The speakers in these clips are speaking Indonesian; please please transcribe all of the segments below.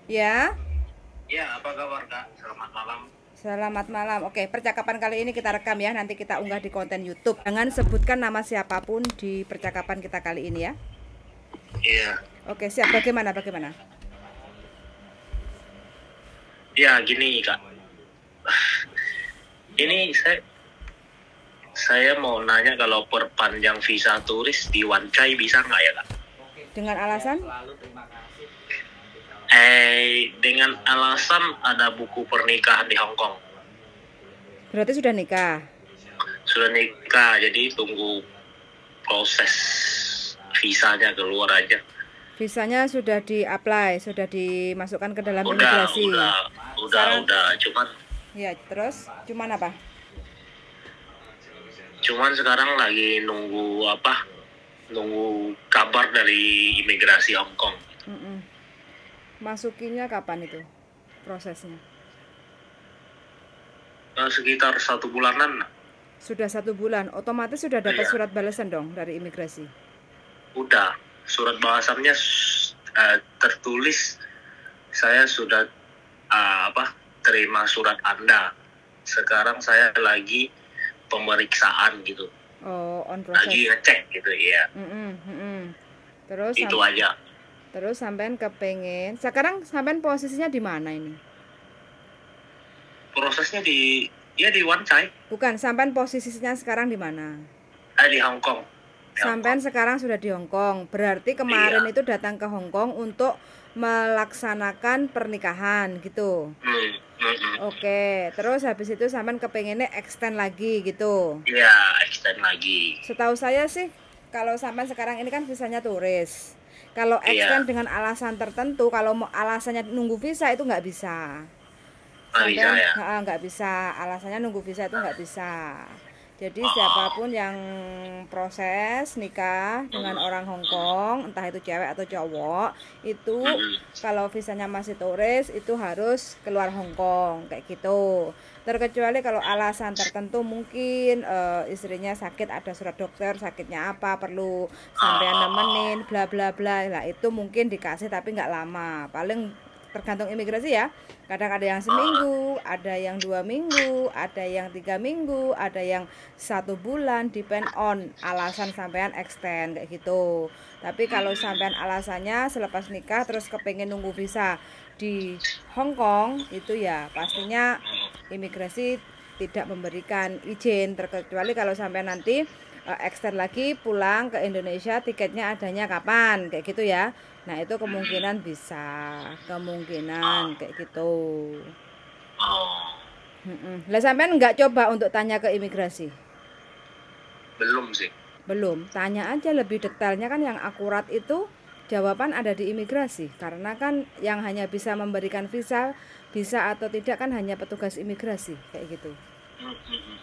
Ya, Ya, apa kabar Kak? Selamat malam. selamat malam. Oke, percakapan kali ini kita rekam ya. Nanti kita unggah di konten YouTube. Jangan sebutkan nama siapapun di percakapan kita kali ini ya. Iya, Oke, siap. Bagaimana? ya gini Kak. Ini saya mau nanya kalau perpanjang visa turis di Wancai bisa nggak ya Kak? Dengan alasan? Dengan alasan ada buku pernikahan di Hong Kong. Berarti sudah nikah. Sudah nikah, jadi tunggu proses visanya keluar aja. Visanya sudah di-apply, sudah dimasukkan ke dalam Udah, imigrasi. udah, udah, Sekarang, udah. Cuman, ya terus, cuman apa? cuman sekarang lagi nunggu apa? Nunggu kabar dari imigrasi Hong Kong. Mm-mm. Masukinnya kapan itu prosesnya? Sekitar 1 bulanan. Sudah 1 bulan, otomatis sudah dapat Iya. surat balasan dong dari imigrasi. Udah, surat balasannya tertulis. Saya sudah terima surat Anda. Sekarang saya lagi pemeriksaan gitu, Oh, on lagi proses. ngecek gitu ya. Terus Itu aja. terus sampean kepengen. Sekarang sampean posisinya di mana ini? Prosesnya di Wancai, Bukan, sampean posisinya sekarang di mana? di Hong Kong. Di Hong Sampean Kong. sekarang sudah di Hong Kong. Berarti kemarin Iya. itu datang ke Hong Kong untuk melaksanakan pernikahan gitu. Hmm, hmm, hmm. Oke, terus habis itu sampean kepengennya extend lagi gitu. Iya, extend lagi. Setahu saya sih kalau sampean sekarang ini kan visanya turis. Kalau Iya, extend dengan alasan tertentu, kalau mau alasannya nunggu visa itu nggak bisa. nggak bisa Sampean ya. nggak bisa, alasannya nunggu visa itu nggak bisa. Jadi Oh, siapapun yang proses nikah dengan orang Hong Kong, entah itu cewek atau cowok, itu hmm, kalau visanya masih turis itu harus keluar Hong Kong kayak gitu. Terkecuali kalau alasan tertentu mungkin istrinya sakit, ada surat dokter sakitnya apa, perlu sampean nemenin bla bla bla. Lah itu mungkin dikasih tapi nggak lama. Paling tergantung imigrasi ya. Kadang ada yang seminggu, ada yang 2 minggu, ada yang 3 minggu, ada yang 1 bulan, depend on alasan sampean extend kayak gitu. Tapi kalau sampean alasannya selepas nikah terus kepengen nunggu visa di Hong Kong itu ya pastinya imigrasi tidak memberikan izin, terkecuali kalau sampean nanti extend lagi pulang ke Indonesia, tiketnya adanya kapan kayak gitu ya. Nah itu kemungkinan bisa, kemungkinan kayak gitu. oh, Lah sampean nggak coba untuk tanya ke imigrasi? belum sih. Belum, tanya aja lebih detailnya, kan yang akurat itu jawaban ada di imigrasi. Karena kan yang hanya bisa memberikan visa, bisa atau tidak kan hanya petugas imigrasi kayak gitu. Hmm, hmm, hmm.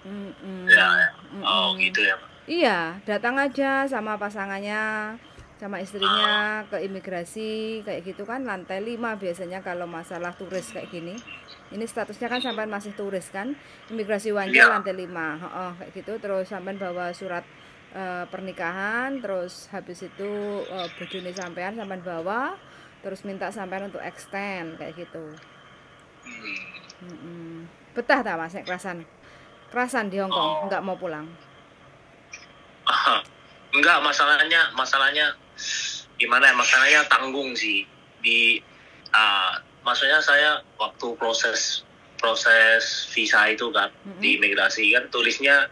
Ya, Mm-mm. ya. Oh Mm-mm. gitu ya. Iya, datang aja sama pasangannya, sama Ah, istrinya ke imigrasi kayak gitu kan, lantai 5 biasanya kalau masalah turis kayak gini. Ini statusnya kan sampean masih turis kan. Imigrasi Wanjai ya. lantai 5. Heeh, kayak gitu. Terus sampean bawa surat pernikahan, terus habis itu bojone sampean bawa, terus minta sampean untuk extend kayak gitu. Hmm. Betah tak Mas nek kerasan? Kerasan di Hong Kong, Oh. nggak mau pulang. Enggak, masalahnya gimana ya? Masalahnya tanggung sih. Di maksudnya saya waktu proses proses visa itu kan Mm-mm. di imigrasi kan tulisnya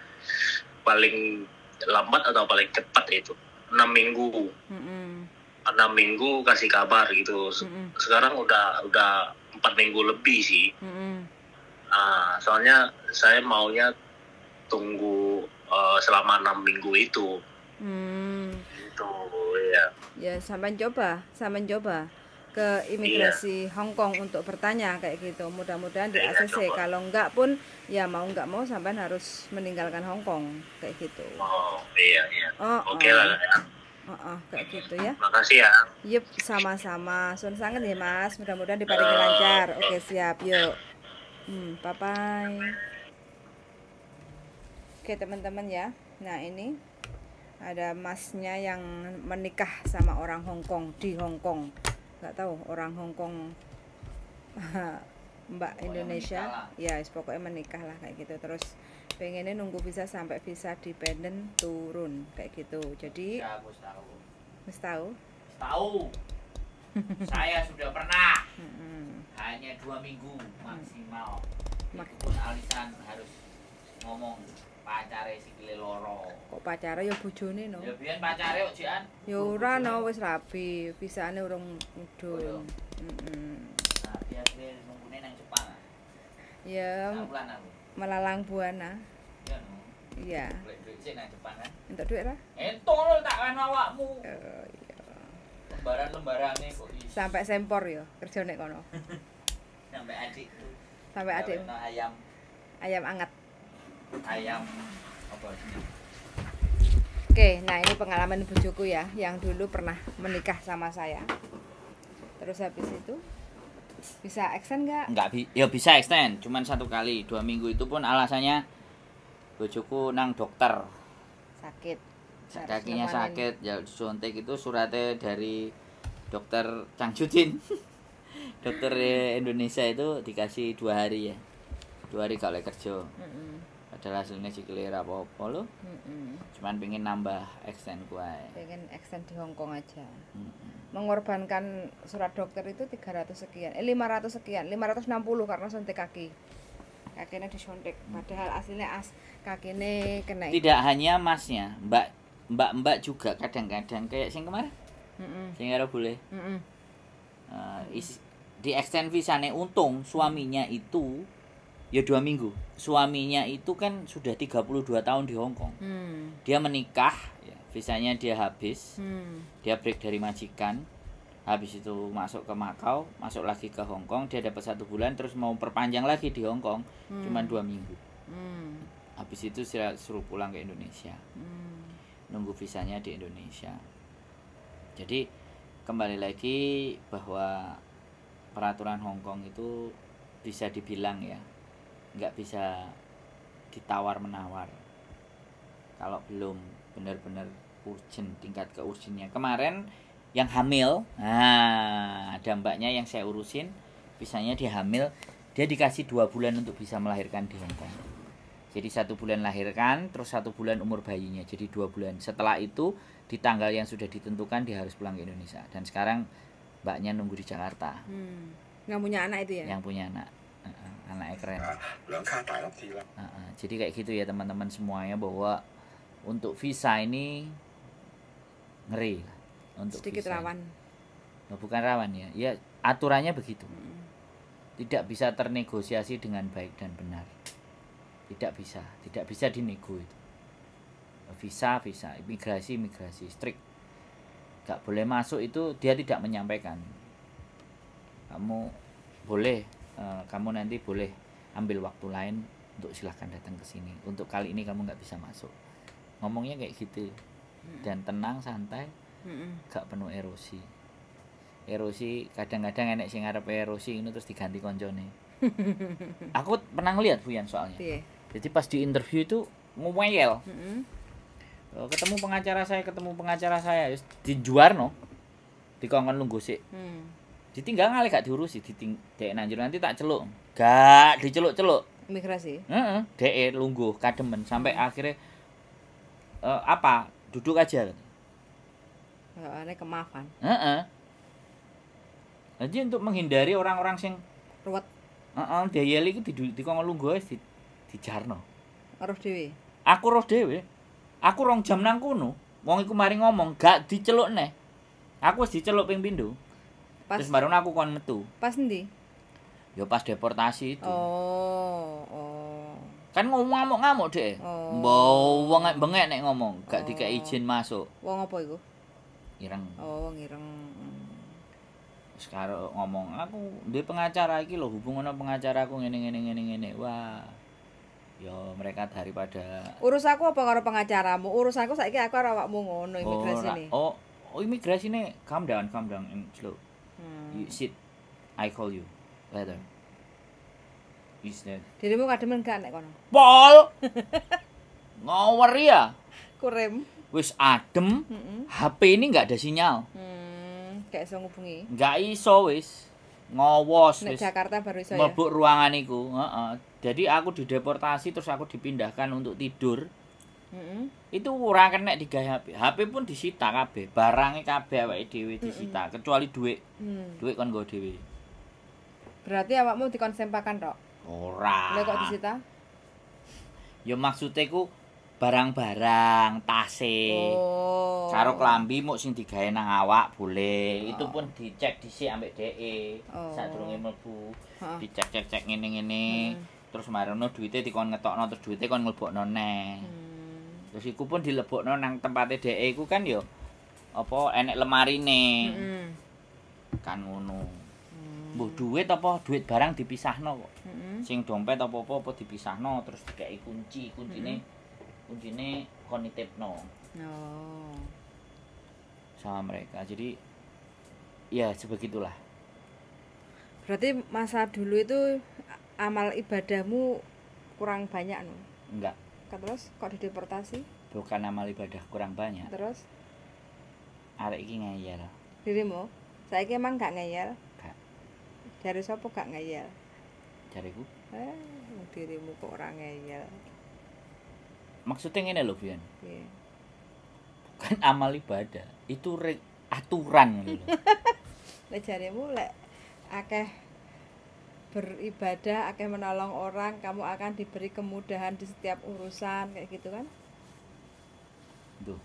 paling lambat atau paling cepat itu 6 minggu. Mm-mm. 6 minggu kasih kabar gitu. Mm-mm. Sekarang udah 4 minggu lebih sih. Mm-mm. Soalnya saya maunya tunggu selama 6 minggu itu. Hmm. Itu ya. Ya, sampean coba ke Iya, imigrasi Hong Kong untuk bertanya kayak gitu. Mudah-mudahan di iya ACC. coba. Kalau enggak pun ya mau enggak mau sampean harus meninggalkan Hong Kong kayak gitu. Oh, iya, iya. Oh, Oke oh, lah ya. oh, oh, kayak gitu ya. Makasih ya. Yup, sama-sama. Sun sangat ya Mas. Mudah-mudahan diparingi Eh, lancar. Oke, siap. Yuk. Bye bye. Oke, teman-teman ya. Nah, ini ada masnya yang menikah sama orang Hong Kong di Hong Kong. nggak tahu orang Hong Kong Mbak Pokoknya Indonesia menikah ya pokoknya menikah lah kayak gitu, terus pengennya nunggu visa sampai visa dependent turun kayak gitu. Jadi Ya, aku tahu. Mas tahu Tahu. Saya sudah pernah. Mm-mm. Hanya 2 minggu maksimal. Mak- Itu pun alisan harus ngomong pacare sikile loro. kok pacara ya bojone no Ya biyen pacare kok jian. ya ora no wis rapi visane urung Oh, mudhun. Nah, biasanya nunggune nang Jepang. Ya Bulan aku. melalang buana. Ya no. Iya. Golek duit sik nang Jepang kan. Entuk duit ra? Entong lho tak kan awakmu. Iya. Lembaran-lembarane kok iso. Sampai sempor ya kerja nek kono. Sampai adik tuh. Sampai adik ayam anget. ayam apa sih? Oke, nah ini pengalaman bojoku ya, yang dulu pernah menikah sama saya. Terus habis itu bisa extend nggak? Enggak ya bisa extend, cuman 1 kali, 2 minggu itu pun alasannya bojoku nang dokter. Sakit. Kakinya Harus sakit, ya disuntik itu suratnya dari dokter Changjujin. Dokter Indonesia itu dikasih 2 hari ya. 2 hari gak boleh kerja. Padahal hasilnya sikile ra apa-apa lho. Cuman pengen nambah extend kuai. Pengen extend di Hong Kong aja. Mengorbankan surat dokter itu 300 sekian, 500 sekian, 560 karena suntik kaki. Kakinya disuntik, padahal aslinya kakinya kena. Tidak hanya masnya, mbak juga kadang-kadang kayak sing kemarin. Sing karo boleh. Di extend visane untung suaminya itu ya 2 minggu. Suaminya itu kan sudah 32 tahun di Hong Kong. Dia menikah, ya, visanya dia habis. Dia break dari majikan. Habis itu masuk ke Macau, masuk lagi ke Hong Kong, dia dapat 1 bulan terus mau perpanjang lagi di Hong Kong, cuman 2 minggu. Habis itu suruh pulang ke Indonesia. Nunggu visanya di Indonesia. Jadi kembali lagi bahwa peraturan Hong Kong itu bisa dibilang ya nggak bisa ditawar-menawar kalau belum benar-benar urgent, tingkat keurgennya. Kemarin yang hamil, nah ada mbaknya yang saya urusin, bisanya dia hamil, dia dikasih 2 bulan untuk bisa melahirkan di Hong Kong. Jadi 1 bulan lahirkan, terus 1 bulan umur bayinya, jadi 2 bulan. Setelah itu di tanggal yang sudah ditentukan dia harus pulang ke Indonesia. Dan sekarang mbaknya nunggu di Jakarta. Yang punya anak itu ya? Yang punya anak. Anaknya keren. Jadi kayak gitu ya teman-teman semuanya, bahwa untuk visa ini ngeri lah. Untuk sedikit visa. rawan. Oh, bukan rawan ya. Ya aturannya begitu. Tidak bisa ternegosiasi dengan baik dan benar. Tidak bisa dinego itu. Visa, imigrasi strict. Gak boleh masuk itu, dia tidak menyampaikan. Kamu boleh, kamu nanti boleh ambil waktu lain untuk silahkan datang ke sini. Untuk kali ini kamu nggak bisa masuk. Ngomongnya kayak gitu. Dan tenang, santai, gak penuh erosi. Erosi kadang-kadang enek sing ngarep erosi ini terus diganti koncone. Aku pernah ngeliat Buyan soalnya. Jadi pas di interview itu ngomel. Ketemu pengacara saya dijuar no. Dikongkon lungguh sik. Ditinggal ngalih gak diurusi, dek nanjur nanti tak celuk. Gak diceluk-celuk. Imigrasi. Dek lungguh kademen sampai akhirnya duduk aja. Ini kemaafan. Jadi untuk menghindari orang-orang sing Ruwet. Dayeli iki dikongkon lungguh wis dijarno. Roh dhewe. Aku roh dhewe. Aku 2 jam nang kono. Wong iku mari ngomong, gak diceluk neh. Aku wis diceluk ping pindho. Terus baru aku kon metu. Pas endi? Ya pas deportasi itu. Oh. Kan ngomong ngamuk-ngamuk Dek. Mbok wong bengek nek ngomong, gak dikek izin masuk. Wong apa iku? Ireng. Oh, ngireng. Terus karo ngomong, aku duwe pengacara iki lho, hubungan pengacara aku ngene. Wah. Ya mereka daripada Urus aku apa karo pengacaramu? Urus aku saiki aku karo awakmu ngono imigrasi ini. Oh, imigrasi ini calm down and slow. You sit, I call you later. Is that? Dirimu kademen gak nek kono? Pol. Ngower ya. Kurem. Wis adem. HP ini nggak ada sinyal. Gak iso ngubungi. Nggak iso wis. Ngowos Nek wis. Jakarta baru iso ya. Mlebu ruangan iku, heeh. Jadi aku dideportasi terus aku dipindahkan untuk tidur. Itu ora kena digawe HP. HP pun disita kabeh, barangnya kabeh awake dhewe disita, kecuali duit. Duit kon nggo dhewe. Berarti awakmu dikonsempakan tok. Ora. Lha kok disita? Ya maksudnya ku barang-barang, tase. Oh. Karo klambi muk sing digawe nang awak boleh. Itu pun dicek dhisik ambek DE. Sadurunge mlebu. Dicek-cek ngene-ngene. Terus marono duite dikon ngetokno terus duite kon mlebokno neh. Terus iku pun dilebokno nang tempate DE iku kan ya apa enek lemarine. Kan ngono. Mbuh duit apa duit barang dipisahno kok. Sing dompet apa-apa dipisahno terus dikeki kunci, kuncine kon nitipno. Oh. Sama mereka. Jadi ya sebegitulah. Berarti masa dulu itu amal ibadahmu kurang banyak no? Enggak. Terus kok dideportasi? Bukan amal ibadah kurang banyak. Terus Arek iki ngeyel. dirimu? Saiki emang gak ngeyel? Gak. Dari sapa gak ngeyel? Jariku. Dirimu kok ora ngeyel. Maksudnya ngene lho, Bian. Piye? Bukan amal ibadah, itu aturan gitu lho. Lek jarimu lek akeh beribadah, akeh menolong orang, kamu akan diberi kemudahan di setiap urusan kayak gitu kan? Tuh,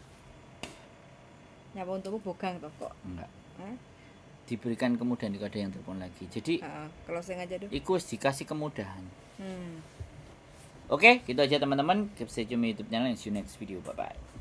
Nyapa untukmu bogang toh kok. enggak. Diberikan kemudahan jika ada yang telepon lagi. Jadi closing aja dulu. iku wis dikasih kemudahan. Oke, gitu aja teman-teman. Keep stay tune di YouTube channel and see you next video. Bye bye.